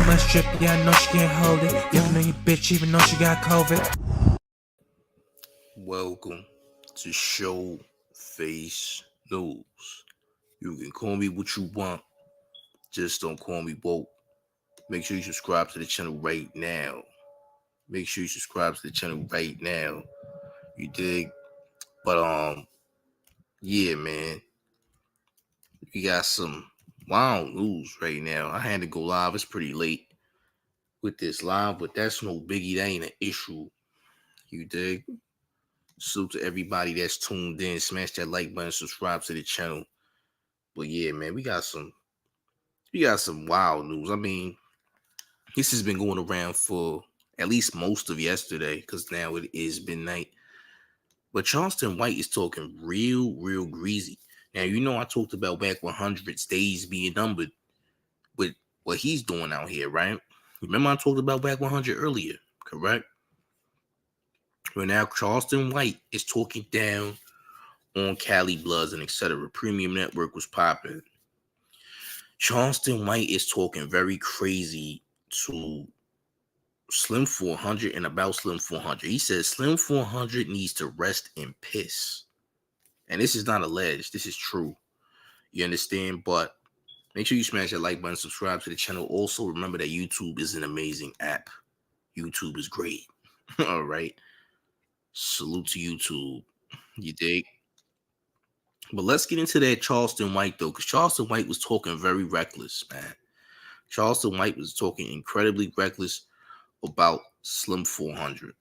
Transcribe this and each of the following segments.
much drip, yeah, I know she can't hold it. Giving on your bitch even though she got COVID. Welcome to Show Face News. You can call me what you want, just don't call me woke. Make sure you subscribe to the channel right now. You dig? But yeah, man, we got some wild news right now. I had to go live. It's pretty late with this live, but that's no biggie. That ain't an issue. You dig? Salute to everybody that's tuned in. Smash that like button, subscribe to the channel. But yeah, man, we got some wild news. I mean, this has been going around for at least most of yesterday, because now it is midnight. But Charleston White is talking real greasy. Now, you know I talked about back 100's days being numbered with what he's doing out here, right? Remember I talked about back 100 earlier, correct? Well, now Charleston White is talking down on Cali Bloods and etc. Premium Network was popping. Charleston White is talking very crazy to Slim 400 and about Slim 400. He says Slim 400 needs to rest in piss. And this is not alleged. This is true. You understand? But make sure you smash that like button, subscribe to the channel. Also, remember that YouTube is an amazing app. YouTube is great. All right. Salute to YouTube. You dig? But let's get into that Charleston White, though, because Charleston White was talking very reckless, man. Charleston White was talking incredibly reckless about Slim 400.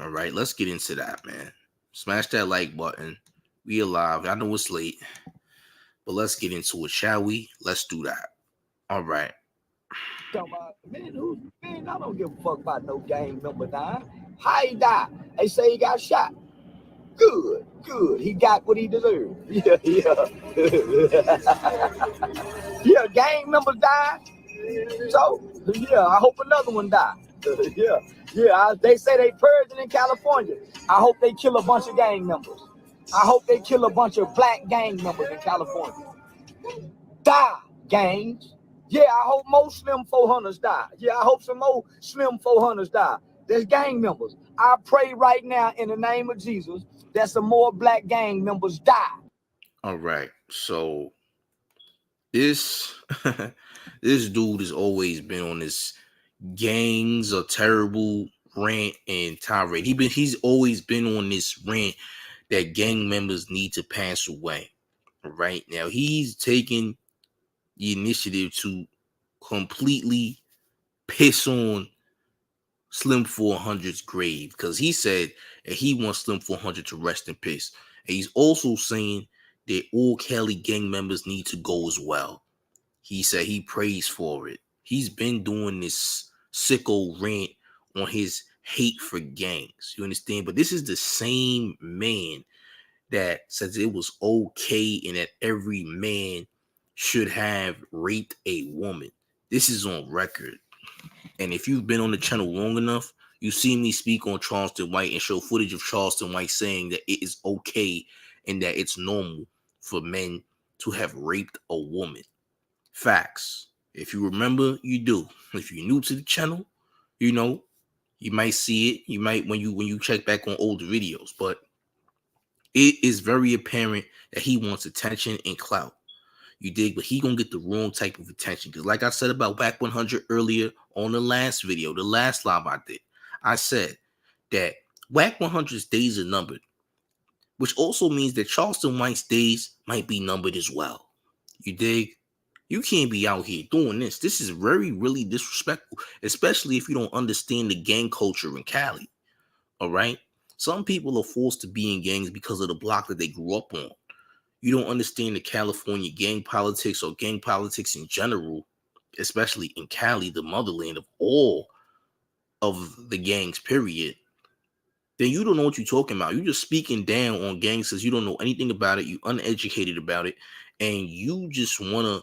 All right, let's get into that, man. Smash that like button. We alive. I know it's late, but let's get into it, shall we? Let's do that. All right. Man, I don't give a fuck about no gang number 9. How he died? They say he got shot. Good. He got what he deserved. Yeah. Yeah, gang members died. So, yeah, I hope another one died. Yeah. They say they purging in California. I hope they kill a bunch of gang members. I hope they kill a bunch of black gang members in California. Die, gangs. Yeah, I hope more Slim 400s die. Yeah, I hope some more Slim 400s die. There's gang members. I pray right now in the name of Jesus that some more black gang members die. All right. So this this dude has always been on this gangs are terrible rant and tirade. He's always been on this rant that gang members need to pass away. Right now, he's taking the initiative to completely piss on Slim 400's grave, because he said that he wants Slim 400 to rest in peace. And he's also saying that all Cali gang members need to go as well. He said he prays for it. He's been doing this sicko rant on his hate for gangs. You understand? But this is the same man that says it was okay and that every man should have raped a woman. This is on record. And if you've been on the channel long enough, you see me speak on Charleston White and show footage of Charleston White saying that it is okay and that it's normal for men to have raped a woman. Facts. If you remember, you do. If you're new to the channel, you know, you might see it. You might when you check back on older videos, but it is very apparent that he wants attention and clout. You dig? But he gonna get the wrong type of attention. Because like I said about Whack 100 earlier on the last video, the last live I did, I said that Whack 100's days are numbered, which also means that Charleston White's days might be numbered as well. You dig? You can't be out here doing this. This is really disrespectful, especially if you don't understand the gang culture in Cali. All right? Some people are forced to be in gangs because of the block that they grew up on. You don't understand the California gang politics or gang politics in general, especially in Cali, the motherland of all of the gangs, period. Then you don't know what you're talking about. You're just speaking down on gangs because you don't know anything about it. You're uneducated about it. And you just want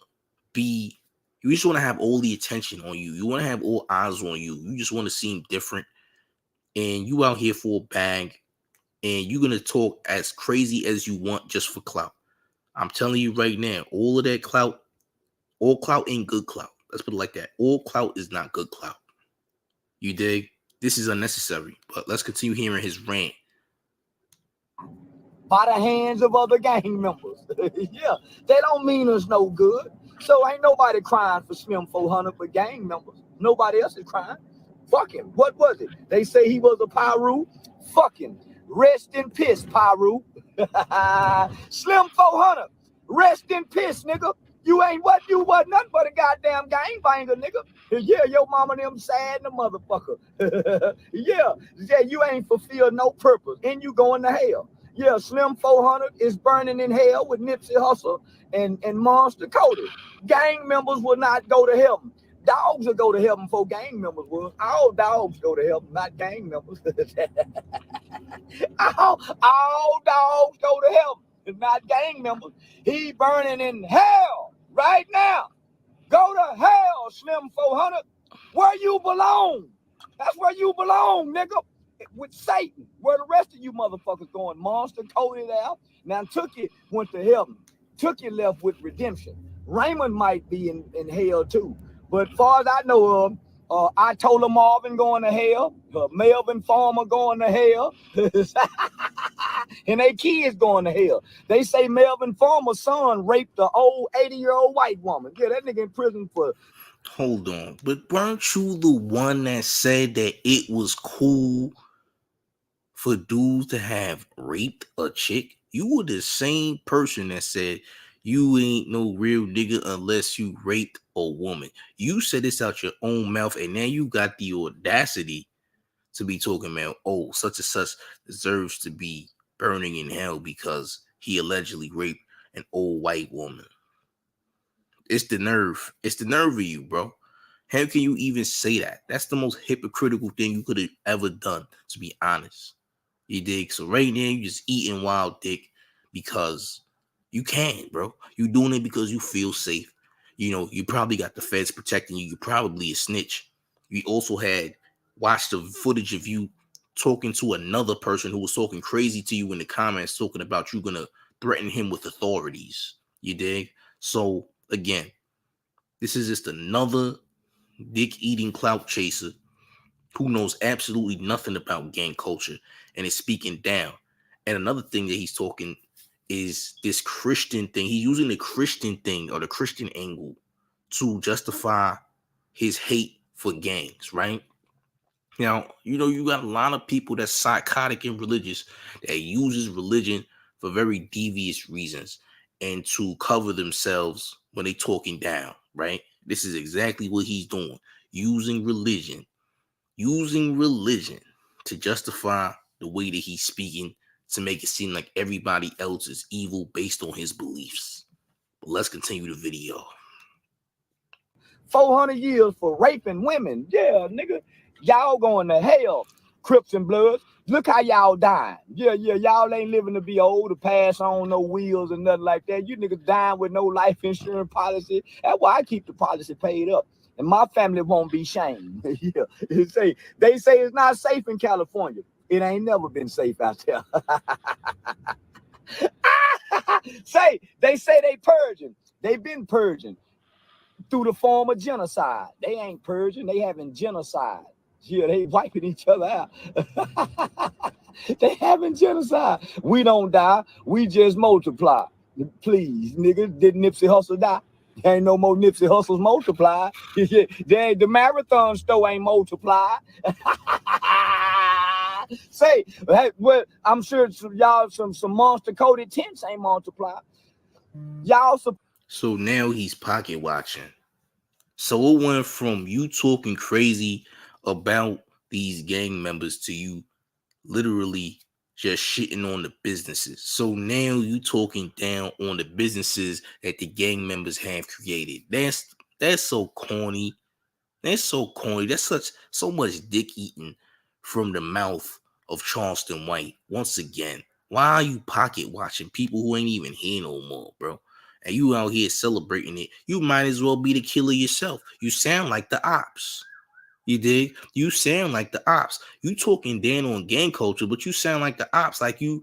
to have all the attention on you. You want to have all eyes on you. You just want to seem different. And you out here for a bag. And you're going to talk as crazy as you want just for clout. I'm telling you right now, all of that clout, all clout ain't good clout. Let's put it like that. All clout is not good clout. You dig? This is unnecessary. But let's continue hearing his rant. By the hands of other gang members. Yeah, they don't mean us no good. So ain't nobody crying for Slim 400 but gang members. Nobody else is crying. Fuck him. What was it? They say he was a Pyru. Fuck him. Rest in piss, Pyru. Slim 400. Rest in piss, nigga. You was nothing but a goddamn gang banger, nigga. Yeah, your mama and them sad the motherfucker. Yeah, you ain't fulfilled no purpose. And you going to hell. Yeah, Slim 400 is burning in hell with Nipsey Hussle and Monster Cody. Gang members will not go to heaven. Dogs will go to heaven before gang members will. All dogs go to heaven, not gang members. all dogs go to heaven, not gang members. He burning in hell right now. Go to hell, Slim 400. Where you belong. That's where you belong, nigga. With Satan. Where the rest of you motherfuckers going? Monster, Cody there. Now Tookie went to heaven. Tookie left with redemption. Raymond might be in hell too. But far as I know of, I told him Marvin going to hell. Melvin Farmer going to hell. And they kids going to hell. They say Melvin Farmer's son raped the old 80-year-old white woman. Yeah, that nigga in prison for... Hold on. But weren't you the one that said that it was cool for dudes to have raped a chick? You were the same person that said you ain't no real nigga unless you raped a woman. You said this out your own mouth, and now you got the audacity to be talking about, oh, such and such deserves to be burning in hell because he allegedly raped an old white woman. It's the nerve. It's the nerve of you, bro. How can you even say that? That's the most hypocritical thing you could have ever done, to be honest. You dig? So right now, you just eating wild dick because you can, bro. You doing it because you feel safe. You know, you probably got the feds protecting you. You probably a snitch. You also had watched the footage of you talking to another person who was talking crazy to you in the comments, talking about you gonna threaten him with authorities. You dig? So again, this is just another dick-eating clout chaser who knows absolutely nothing about gang culture and is speaking down. And another thing that he's talking is this Christian thing. He's using the Christian thing or the Christian angle to justify his hate for gangs, right? Now, you know, you got a lot of people that's psychotic and religious that uses religion for very devious reasons and to cover themselves when they talking down, right? This is exactly what he's doing. Using religion to justify the way that he's speaking to make it seem like everybody else is evil based on his beliefs. But let's continue the video. 400 years for raping women. Yeah, nigga. Y'all going to hell, Crips and Bloods. Look how y'all dying. Yeah, y'all ain't living to be old, to pass on no wheels and nothing like that. You niggas dying with no life insurance policy. That's why I keep the policy paid up. And my family won't be shamed. Yeah, they say it's not safe in California. It ain't never been safe out there. They say they purging. They been purging through the form of genocide. They ain't purging. They having genocide. Yeah, they wiping each other out. They having genocide. We don't die. We just multiply. Please, nigga, did Nipsey Hussle die? There ain't no more Nipsey Hussles multiply. The marathon store ain't multiply. Well, I'm sure y'all some monster coated tents ain't multiply. Y'all. So now he's pocket watching. So it went from you talking crazy about these gang members to you literally just shitting on the businesses. So now you talking down on the businesses that the gang members have created. That's so corny. That's so corny. That's so much dick eating from the mouth of Charleston White. Once again, why are you pocket watching people who ain't even here no more, bro? And you out here celebrating it. You might as well be the killer yourself. You sound like the ops. You dig? You sound like the ops. You talking down on gang culture, but you sound like the ops. Like you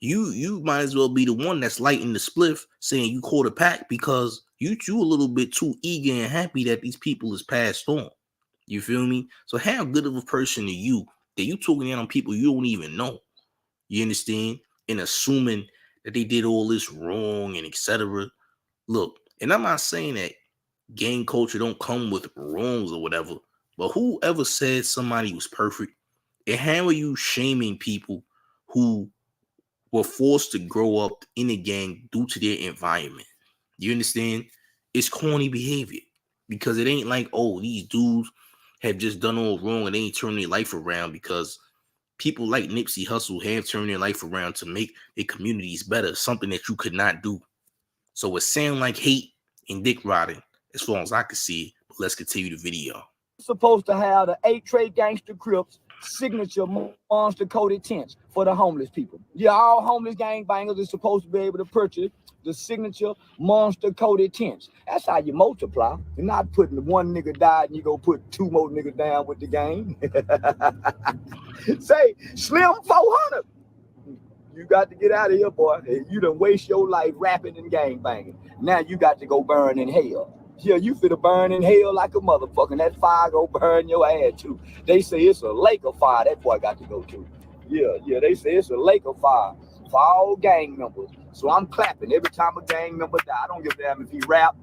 You might as well be the one that's lighting the spliff saying you caught a pack because you a little bit too eager and happy that these people is passed on. You feel me? So how good of a person are you that you talking in on people you don't even know? You understand? And assuming that they did all this wrong and etc. Look, and I'm not saying that gang culture don't come with wrongs or whatever, but whoever said somebody was perfect, and how are you shaming people who were forced to grow up in a gang due to their environment? You understand? It's corny behavior because it ain't like, oh, these dudes have just done all wrong and they ain't turned their life around, because people like Nipsey Hussle have turned their life around to make their communities better, something that you could not do. So it sounds like hate and dick riding as far as I can see. But let's continue the video. Supposed to have the 8-tray gangster Crips signature monster coated tents for the homeless people. Yeah, all homeless gangbangers are supposed to be able to purchase the signature monster coated tents. That's how you multiply. You're not putting one nigga died and you go put 2 more niggas down with the gang. Say Slim 400. You got to get out of here, boy. You done waste your life rapping and gangbanging. Now you got to go burn in hell. Yeah, you finna burn in hell like a motherfucker. And that fire go burn your ass too. They say it's a lake of fire that boy got to go to. Yeah, they say it's a lake of fire for all gang members. So I'm clapping every time a gang member die. I don't give a damn if he rap.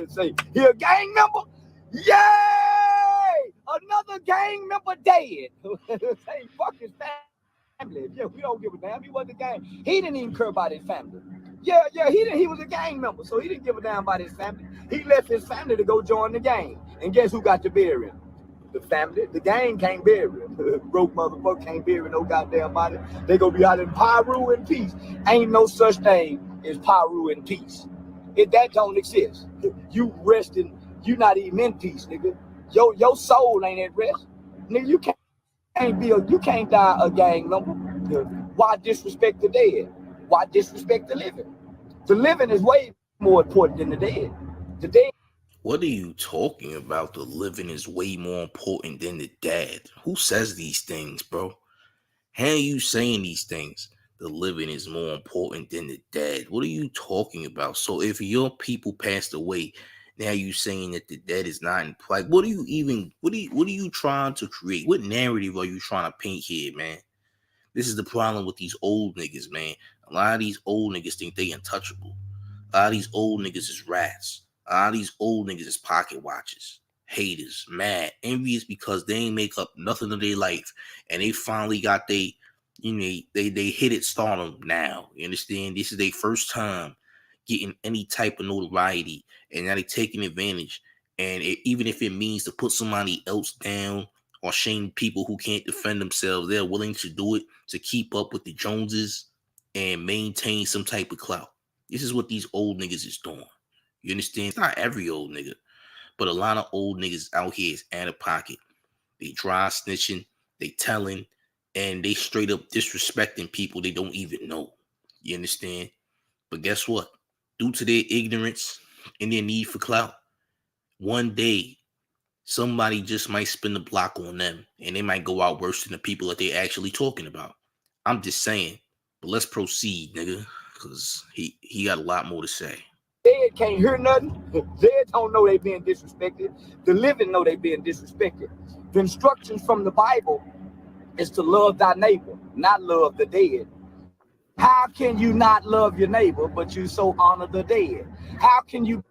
Say, he a gang member? Yay! Another gang member dead. Say, fuck his family. Yeah, we don't give a damn. He wasn't a gang. He didn't even care about his family. Yeah, he was a gang member, so he didn't give a damn about his family. He left his family to go join the gang. And guess who got to bury him? The family. The gang can't bury him. Broke motherfucker can't bury no goddamn body. They gonna be out in Pyru in peace. Ain't no such thing as Pyru in peace. That don't exist. You resting, you not even in peace, nigga. Your soul ain't at rest. Nigga, you can't die a gang member. Why disrespect the dead? Why disrespect the living? The living is way more important than the dead. The dead. What are you talking about? The living is way more important than the dead. Who says these things, bro? How are you saying these things? The living is more important than the dead. What are you talking about? So if your people passed away, now you saying that the dead is not in play. What are you trying to create? What narrative are you trying to paint here, man? This is the problem with these old niggas, man. A lot of these old niggas think they untouchable. A lot of these old niggas is rats. A lot of these old niggas is pocket watchers, haters, mad, envious because they ain't make up nothing of their life, and they finally got they hit it stardom now. You understand? This is their first time getting any type of notoriety, and now they taking advantage. And even if it means to put somebody else down or shame people who can't defend themselves, they're willing to do it to keep up with the Joneses and maintain some type of clout. This is what these old niggas is doing. You understand? It's not every old nigga, but a lot of old niggas out here is out of pocket. They dry snitching, they telling, and they straight up disrespecting people they don't even know. You understand? But guess what? Due to their ignorance and their need for clout, one day somebody just might spin the block on them and they might go out worse than the people that they actually talking about. I'm just saying. But let's proceed, nigga, because he got a lot more to say. Dead can't hear nothing. Dead don't know they being disrespected. The living know they being disrespected. The instructions from the Bible is to love thy neighbor, not love the dead. How can you not love your neighbor, but you so honor the dead? How can you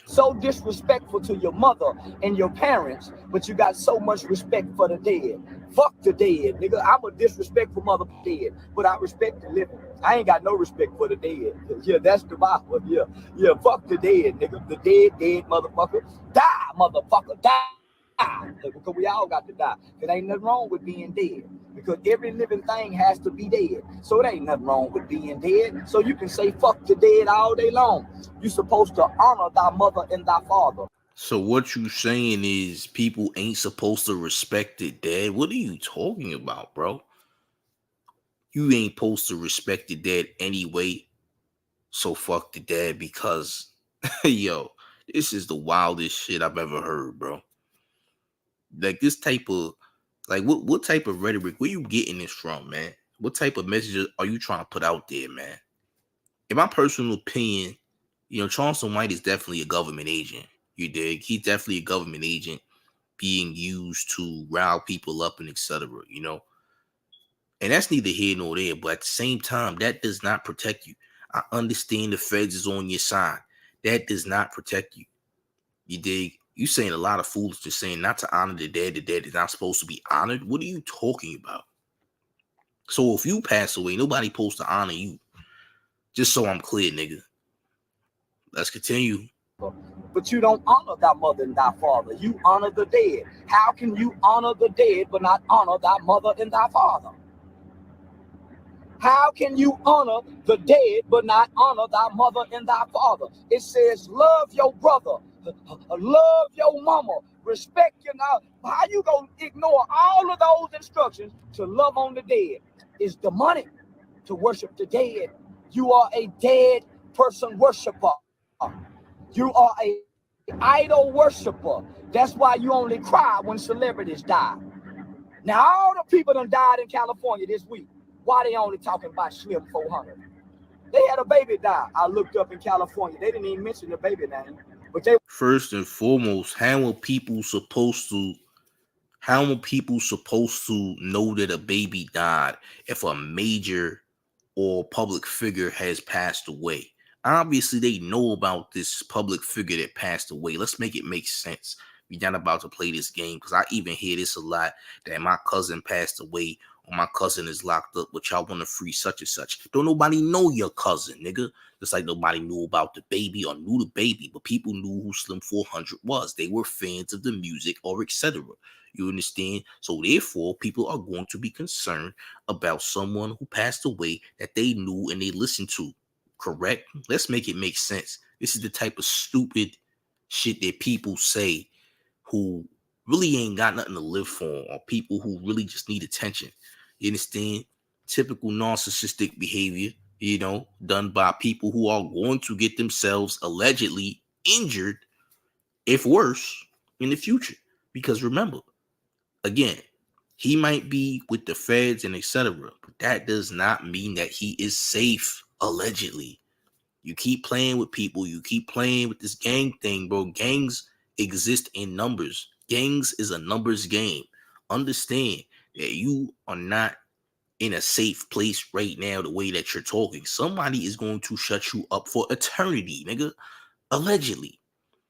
so disrespectful to your mother and your parents, but you got so much respect for the dead? Fuck the dead, nigga. I'm a disrespectful mother dead, but I respect the living. I ain't got no respect for the dead. Yeah, that's the Bible. Yeah, fuck the dead, nigga. The dead motherfucker. Die, motherfucker, die. Because we all got to die. There ain't nothing wrong with being dead. Because every living thing has to be dead. So it ain't nothing wrong with being dead. So you can say fuck the dead all day long. You're supposed to honor thy mother and thy father. So what you saying is people ain't supposed to respect the dead? What are you talking about, bro? You ain't supposed to respect the dead anyway. So fuck the dead because, yo, this is the wildest shit I've ever heard, bro. Like this type of, like what type of rhetoric, where you getting this from, man? What type of messages are you trying to put out there, man? In my personal opinion, Charleston White is definitely a government agent. You dig? He's definitely a government agent being used to rile people up and etc. And that's neither here nor there. But at the same time, that does not protect you. I understand the feds is on your side. That does not protect you. You dig? You saying a lot of foolishness, saying not to honor the dead is not supposed to be honored. What are you talking about? So if you pass away, nobody supposed to honor you. Just so I'm clear, nigga. Let's continue. But you don't honor thy mother and thy father. You honor the dead. How can you honor the dead but not honor thy mother and thy father? How can you honor the dead but not honor thy mother and thy father? It says, love your brother, love your mama, respect your now. How you gonna ignore all of those instructions to love on the dead? Is demonic to worship the dead. You are a dead person worshiper. You are a idol worshiper. That's why you only cry when celebrities die. Now all the people that died in California this week. Why they only talking about Slim 400? They had a baby die. I looked up in California. They didn't even mention the baby name. But they first and foremost, how are people supposed to know that a baby died if a major or public figure has passed away? Obviously, they know about this public figure that passed away. Let's make it make sense. We're not about to play this game because I even hear this a lot that my cousin passed away or my cousin is locked up, but y'all want to free such and such. Don't nobody know your cousin, nigga. Just like nobody knew about the baby or knew the baby, but people knew who Slim 400 was. They were fans of the music or etc. You understand? So therefore, people are going to be concerned about someone who passed away that they knew and they listened to. Correct? Let's make it make sense. This is the type of stupid shit that people say who really ain't got nothing to live for, or people who really just need attention. You understand? Typical narcissistic behavior, done by people who are going to get themselves allegedly injured, if worse, in the future. Because remember, again, he might be with the feds and etc., but that does not mean that he is safe, allegedly. You keep playing with people. You keep playing with this gang thing, bro. Gangs exist in numbers. Gangs is a numbers game. Understand that you are not in a safe place right now the way that you're talking. Somebody is going to shut you up for eternity, nigga. Allegedly.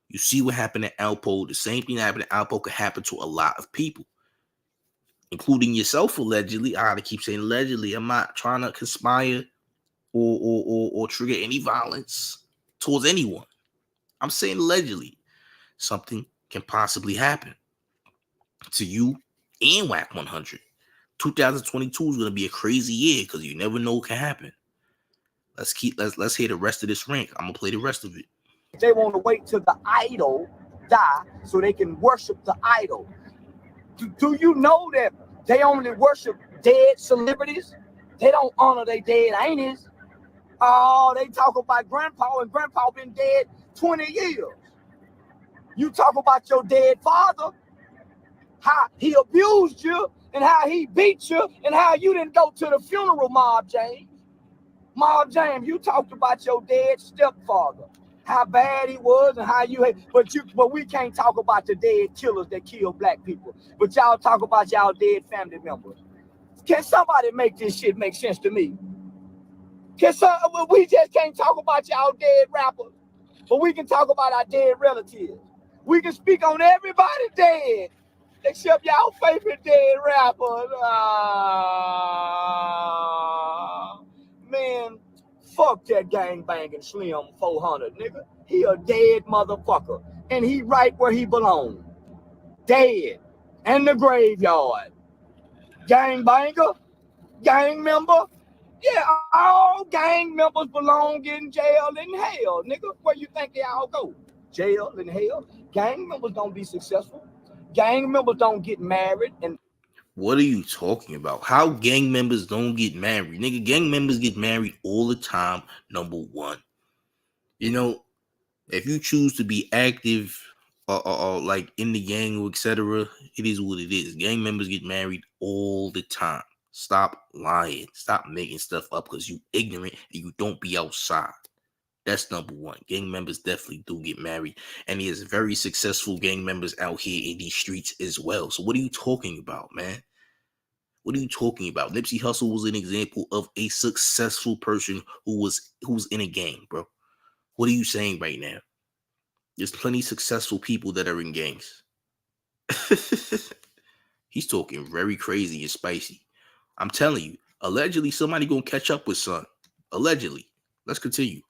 You see what happened at Alpo. The same thing that happened at Alpo could happen to a lot of people, including yourself, allegedly. I gotta keep saying allegedly. I'm not trying to conspire or trigger any violence towards anyone. I'm saying allegedly something can possibly happen to you and WAC 100. 2022 is going to be a crazy year because you never know what can happen. Let's hear the rest of this rank. I'm gonna play the rest of it. They want to wait till the idol die so they can worship the idol. Do you know that they only worship dead celebrities? They don't honor their dead aunties. Oh, they talk about grandpa, and grandpa been dead 20 years. You talk about your dead father, how he abused you and how he beat you and how you didn't go to the funeral, Mob James. Mob James, you talked about your dead stepfather, how bad he was and how you hate, but we can't talk about the dead killers that kill black people. But y'all talk about y'all dead family members. Can somebody make this shit make sense to me? We just can't talk about y'all dead rappers, but we can talk about our dead relatives. We can speak on everybody dead, except y'all favorite dead rappers. Man, fuck that gang banging Slim 400, nigga. He a dead motherfucker, and he right where he belongs. Dead. In the graveyard. Gang banger, gang member. Yeah, all gang members belong in jail and hell, nigga. Where you think they all go? Jail and hell. Gang members don't be successful. Gang members don't get married. And what are you talking about? How gang members don't get married? Nigga, gang members get married all the time, number one. If you choose to be active or like in the gang or etc., it is what it is. Gang members get married all the time. Stop lying. Stop making stuff up because you ignorant and you don't be outside. That's number one. Gang members definitely do get married. And there's very successful gang members out here in these streets as well. So what are you talking about, man? What are you talking about? Nipsey Hussle was an example of a successful person who's in a gang, bro. What are you saying right now? There's plenty of successful people that are in gangs. He's talking very crazy and spicy. I'm telling you, allegedly somebody gonna catch up with son. Allegedly. Let's continue.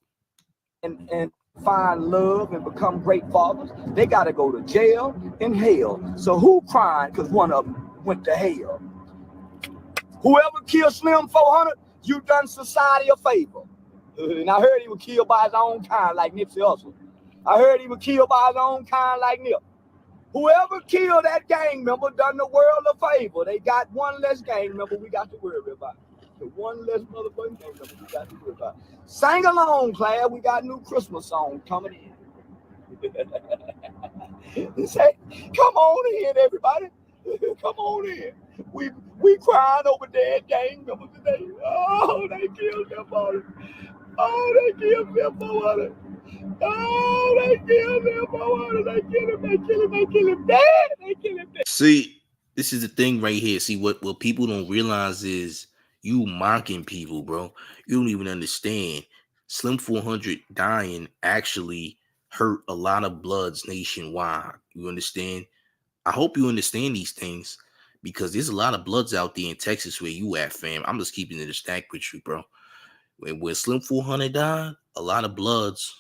And find love and become great fathers, they got to go to jail and hell. So who crying because one of them went to hell? Whoever killed Slim 400, you done society a favor. And I heard he was killed by his own kind like Nipsey Hussle. I heard he was killed by his own kind like Nip. Whoever killed that gang member done the world a favor. They got one less gang member we got to worry about. One less motherfucking gang member we got to worry about. Sing along, class. We got new Christmas song coming in. Say, come on in, everybody. Come on in. We crying over dead gang members today. Oh, they killed them for. Oh, they killed them for. Oh, they killed him. Oh, they kill him. They kill him. They kill him dead. They kill him dead. See, this is the thing right here. See, what people don't realize is you mocking people, bro. You don't even understand. Slim 400 dying actually hurt a lot of bloods nationwide. You understand? I hope you understand these things because there's a lot of bloods out there in Texas where you at, fam. I'm just keeping it a stack with you, bro. When Slim 400 died, a lot of bloods,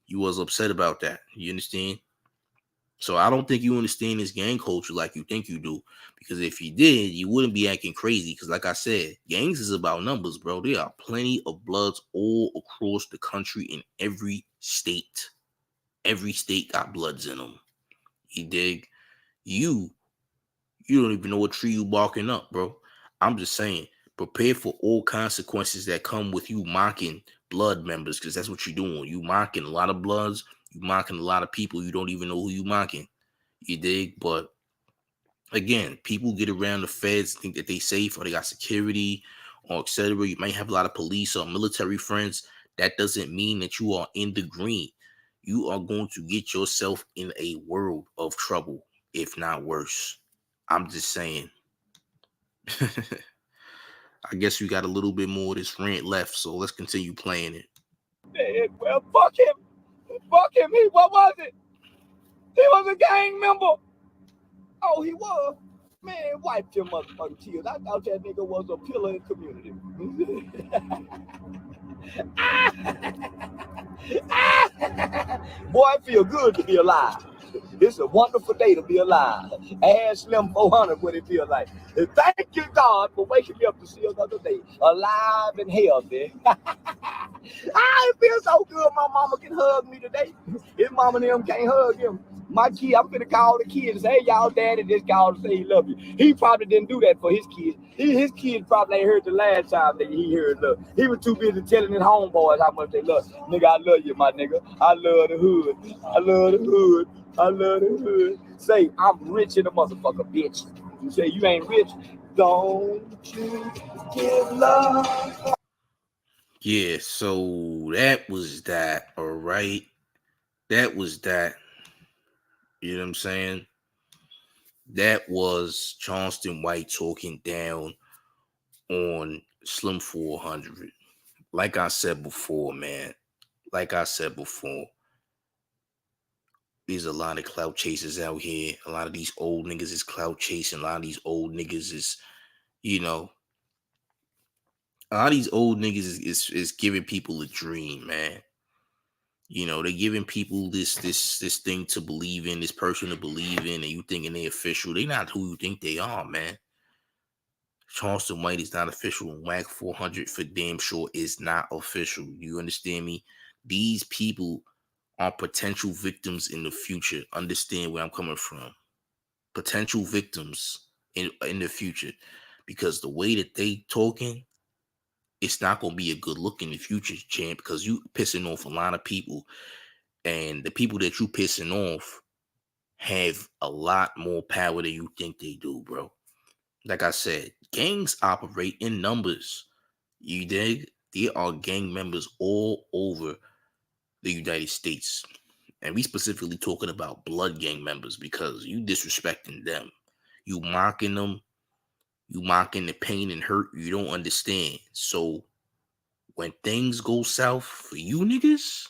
you was upset about that. You understand? So I don't think you understand this gang culture like you think you do. Because if you did, you wouldn't be acting crazy. Because like I said, gangs is about numbers, bro. There are plenty of bloods all across the country in every state. Every state got bloods in them. You dig? You don't even know what tree you barking up, bro. I'm just saying, prepare for all consequences that come with you mocking blood members, because that's what you're doing. You mocking a lot of bloods, you mocking a lot of people. You don't even know who you mocking. You dig? But again, people get around the feds, think that they safe or they got security or etc. You might have a lot of police or military friends. That doesn't mean that you are in the green. You are going to get yourself in a world of trouble, if not worse. I'm just saying. I guess we got a little bit more of this rant left, so let's continue playing it. Well, fuck him. Fuck him. What was it? He was a gang member. Oh, he was? Man, wipe your motherfucking tears. I thought that nigga was a pillar in the community. Boy, I feel good to be alive. It's a wonderful day to be alive. Ask Slim 400 what it feels like. And thank you, God, for waking me up to see another day. Alive and healthy. It feels so good my mama can hug me today. His mama and them can't hug him. My kid, I'm gonna call the kids and say, hey, y'all daddy just called to say he love you. He probably didn't do that for his kids. His kids probably ain't heard the last time that he heard love. He was too busy telling his homeboys how much they love. Nigga, I love you, my nigga. I love the hood. I love the hood. I love the hood. Say, I'm rich in the motherfucker, bitch. You say you ain't rich. Don't you give love. Yeah, so that was that, all right? That was that. You know what I'm saying? That was Charleston White talking down on Slim 400. Like I said before, man. Like I said before. There's a lot of clout chasers out here. A lot of these old niggas is clout chasing. A lot of these old niggas is, you know, a lot of these old niggas is giving people a dream, man. You know, they're giving people this thing to believe in, this person to believe in, and you thinking they official. They not who you think they are, man. Charleston White is not official, and WAC 400 for damn sure is not official. You understand me? These people are potential victims in the future. Understand where I'm coming from. Potential victims in the future. Because the way that they talking, it's not going to be a good look in the future, champ, because you pissing off a lot of people. And the people that you pissing off have a lot more power than you think they do, bro. Like I said, gangs operate in numbers. You dig? There are gang members all over the United States. And we specifically talking about blood gang members because you disrespecting them. You mocking them. You mocking the pain and hurt you don't understand. So when things go south for you niggas,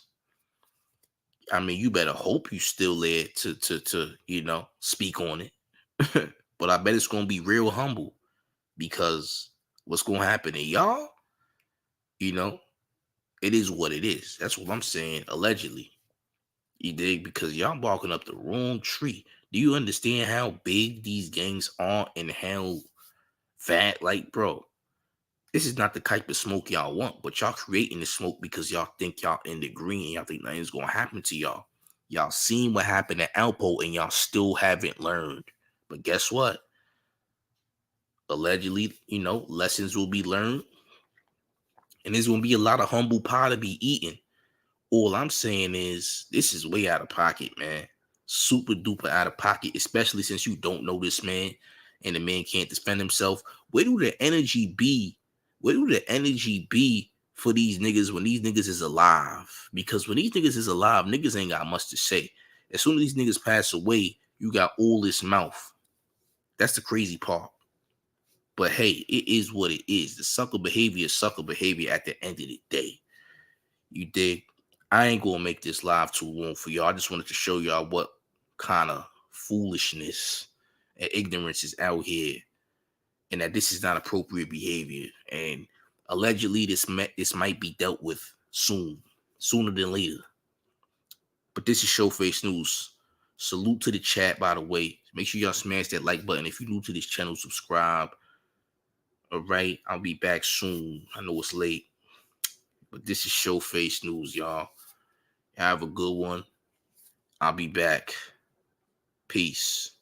I mean, you better hope you still there to speak on it. But I bet it's gonna be real humble because what's gonna happen to y'all, you know, it is what it is. That's what I'm saying, allegedly. You dig? Because y'all barking up the wrong tree. Do you understand how big these gangs are and how fat? Like, bro, this is not the type of smoke y'all want, but y'all creating the smoke because y'all think y'all in the green. Y'all think nothing's gonna happen to y'all. Y'all seen what happened at Alpo and y'all still haven't learned. But guess what? Allegedly, lessons will be learned. And there's gonna be a lot of humble pie to be eaten. All I'm saying is this is way out of pocket, man. Super duper out of pocket, especially since you don't know this man and the man can't defend himself. Where do the energy be? Where do the energy be for these niggas when these niggas is alive? Because when these niggas is alive, niggas ain't got much to say. As soon as these niggas pass away, you got all this mouth. That's the crazy part. But hey, it is what it is. The sucker behavior is sucker behavior at the end of the day. You dig? I ain't gonna make this live too long for y'all. I just wanted to show y'all what kind of foolishness and ignorance is out here, and that this is not appropriate behavior. And allegedly, this might be dealt with sooner than later. But this is Showface News. Salute to the chat, by the way. Make sure y'all smash that like button. If you're new to this channel, subscribe. All right, I'll be back soon. I know it's late, but this is Showface News, y'all. Have a good one. I'll be back. Peace.